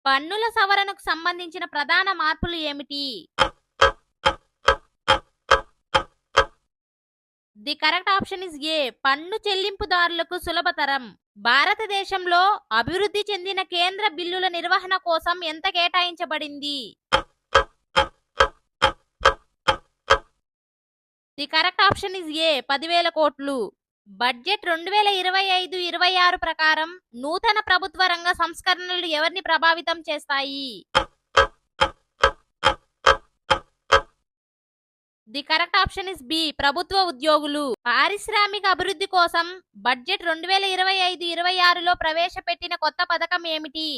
పన్నుల సవరణకు సంబంధించిన ప్రధాన మార్పులు ఏమిటి? ది కరెక్ట్ ఆప్షన్ ఇస్ ఏ. పన్ను చెల్లింపుదారులకు సులభతరం. భారతదేశంలో అభివృద్ధి చెందిన కేంద్ర బిల్లుల నిర్వహణ కోసం ఎంత కేటాయించబడింది? ది కరెక్ట్ ఆప్షన్ ఇస్ ఏ. 10,000 కోట్లు. బడ్జెట్ 2025-26 ప్రకారం నూతన ప్రభుత్వ రంగ సంస్కరణలు ఎవరిని ప్రభావితం చేస్తాయి? The correct option is B. ప్రభుత్వ ఉద్యోగులు. పారిశ్రామిక అభివృద్ధి కోసం బడ్జెట్ 2025-26లో ప్రవేశపెట్టిన కొత్త పథకం ఏమిటి?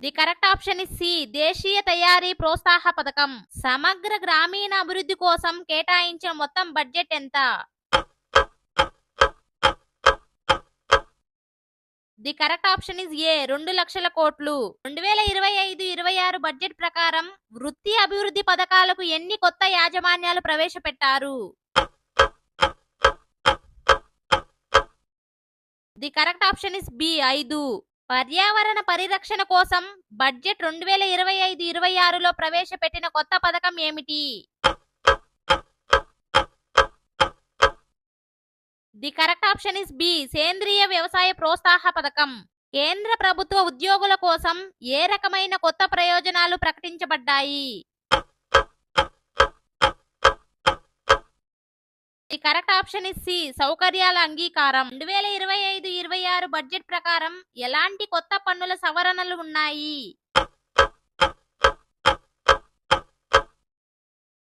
The correct option is C. దేశీయ తయారీ ప్రోత్సాహ పథకం. సమగ్ర గ్రామీణ అభివృద్ధి కోసం కేటాయించిన మొత్తం బడ్జెట్ ఎంత? ది కరెక్ట్ ఆప్షన్ ఇస్ ఏ. 2,00,000 కోట్లు. 2025-26 బడ్జెట్ ప్రకారం వృత్తి అభివృద్ధి పథకాలకు ఎన్ని కొత్త యాజమాన్యాలు ప్రవేశపెట్టారు? The correct option is B. 5. పర్యావరణ పరిరక్షణ కోసం బడ్జెట్ 2025-26లో ప్రవేశపెట్టిన కొత్త పథకం ఏమిటి? The correct option is B. సేంద్రియ వ్యవసాయ ప్రోత్సాహ పథకం. కేంద్ర ప్రభుత్వ ఉద్యోగుల కోసం ఏ రకమైన కొత్త ప్రయోజనాలు ప్రకటించబడ్డాయి? The correct option is C. సౌకర్యాల అంగీకారం. 2025-26 బడ్జెట్ ప్రకారం ఎలాంటి కొత్త పన్నుల సవరణలు ఉన్నాయి?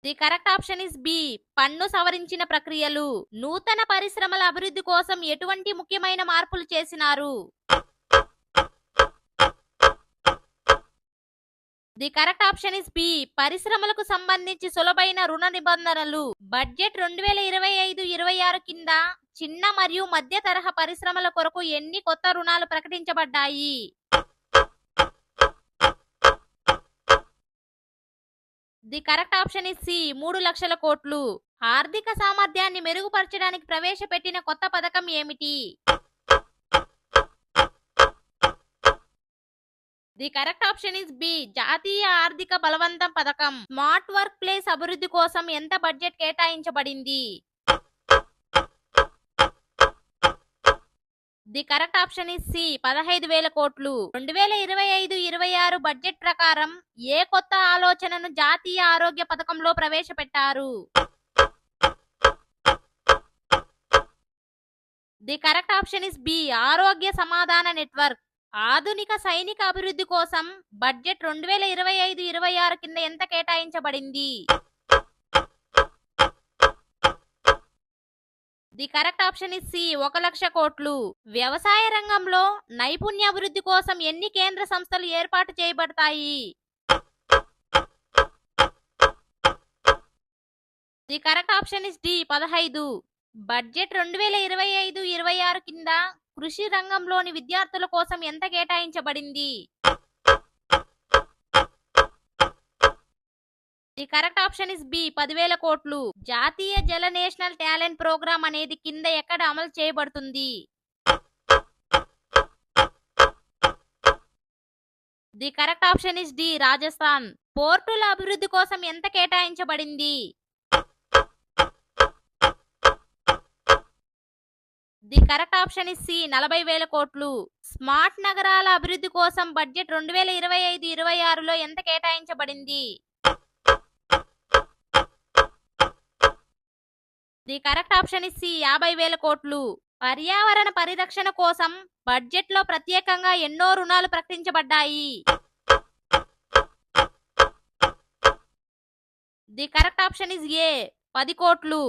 The correct option is B. పన్ను సవరించిన ప్రక్రియలు. నూతన పరిశ్రమల అభివృద్ధి కోసం ఎటువంటి ముఖ్యమైన మార్పులు చేసినారు? The correct option is B. పరిశ్రమలకు సంబంధించి సులభైన రుణ నిబంధనలు. బడ్జెట్ 2025-26 కింద చిన్న మరియు మధ్య తరహా పరిశ్రమల కొరకు ఎన్ని కొత్త రుణాలు ప్రకటించబడ్డాయి? The correct option is C. 3,00,000 కోట్లు. ఆర్థిక సామర్థ్యాన్ని మెరుగుపరచడానికి ప్రవేశపెట్టిన కొత్త పథకం ఏమిటి? The correct option is B. జాతీయ ఆర్థిక బలవంతం పథకం. స్మార్ట్ వర్క్ ప్లేస్ అభివృద్ధి కోసం ఎంత బడ్జెట్ కేటాయించబడింది? The correct option is C. 15,000 కోట్లు. 2025-26 బడ్జెట్ ప్రకారం ఏ కొత్త ఆలోచనను జాతీయ ఆరోగ్య పథకంలో ప్రవేశపెట్టారు? The correct option is B. ఆరోగ్య సమాధాన నెట్వర్క్. ఆధునిక సైనిక అభివృద్ధి కోసం బడ్జెట్ 2025-26 కింద ఎంత కేటాయించబడింది? The correct option is C. 1,00,000 కోట్లు. వ్యవసాయ రంగంలో నైపుణ్యాభివృద్ధి కోసం ఎన్ని కేంద్ర సంస్థలు ఏర్పాటు చేయబడతాయి? The correct option is D. 15. Budget 2025-26 కింద కృషి రంగంలోని విద్యార్థుల కోసం ఎంత కేటాయించబడింది? The correct option is B. 10,000 కోట్లు. జాతీయ జల నేషనల్ టాలెంట్ ప్రోగ్రామ్ అనేది కింద ఎక్కడ అమలు చేయబడుతుంది? The correct option is D. Rajasthan. పోర్టుల అభివృద్ధి కోసం ఎంత కేటాయించబడింది? The correct option is C. 40,000 కోట్లు. స్మార్ట్ నగరాల అభివృద్ధి కోసం బడ్జెట్ 2025-26లో ఎంత కేటాయించబడింది? The correct option is C. 50,000 కోట్లు. పర్యావరణ పరిరక్షణ కోసం బడ్జెట్లో ప్రత్యేకంగా ఎన్నో రుణాలు ప్రకటించబడ్డాయి? The correct option is A. 10 కోట్లు.